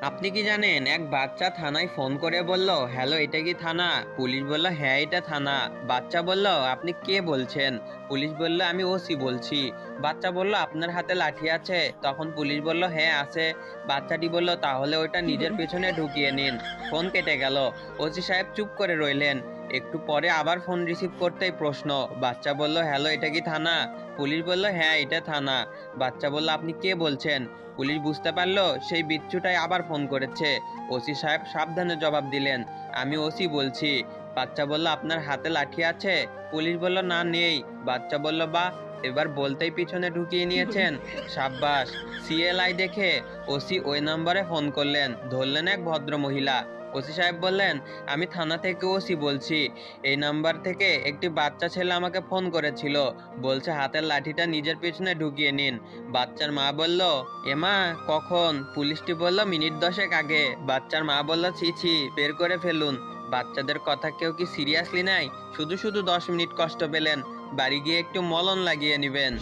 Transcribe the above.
আপনি কি জানেন এক বাচ্চা থানায় ফোন করে বলল, হ্যালো এটা কি থানা? পুলিশ বলল, হ্যাঁ এটা থানা। বাচ্চা বলল, আপনি কে বলছেন? পুলিশ বলল, আমি ওসি বলছি। বাচ্চা বলল, আপনার হাতে লাঠি আছে? তখন পুলিশ বলল, হ্যাঁ আছে। বাচ্চাটি বলল, তাহলে ওইটা নিজের পেছনে ঢুকিয়ে নিন। ফোন কেটে গেল। ওসি সাহেব চুপ করে রইলেন। একটু পরে আবার ফোন রিসিভ করতেই প্রশ্ন। বাচ্চা বলল, হ্যালো এটা কি থানা? পুলিশ বলল, হ্যাঁ এটা থানা। বাচ্চা বলল, আপনি কে বলছেন? পুলিশ বুঝতে পারলো সেই বিচ্ছুটাই আবার ফোন করেছে। ওসি সাহেব সাবধানে জবাব দিলেন, আমি ওসি বলছি। বাচ্চা বলল, আপনার হাতে লাঠি আছে? পুলিশ বলল, না নেই। বাচ্চা বলল, বা এবার বলতেই পিছনে ঢুকিয়ে নিয়েছেন। সাব্বাস। সিএলআই দেখে ওসি ওই নম্বরে ফোন করলেন, ধরলেন এক ভদ্র মহিলা। ওসি সাহেব বললেন, আমি থানা থেকে ওসি বলছি। এই নাম্বার থেকে একটি বাচ্চা ছেলে আমাকে ফোন করেছিল, বলছে হাতের লাঠিটা নিজের পেছনে ঢুকিয়ে নিন। বাচ্চার মা বলল, এমা কখন? পুলিশটি বলল, মিনিট 10 আগে। বাচ্চার মা বলল, ছি ছি, বের করে ফেলুন। বাচ্চাদের কথা কেউ কি সিরিয়াসলি নাই? শুধু শুধু 10 মিনিট কষ্ট পেলেন, বাড়ি গিয়ে একটু মলম লাগিয়ে নেবেন।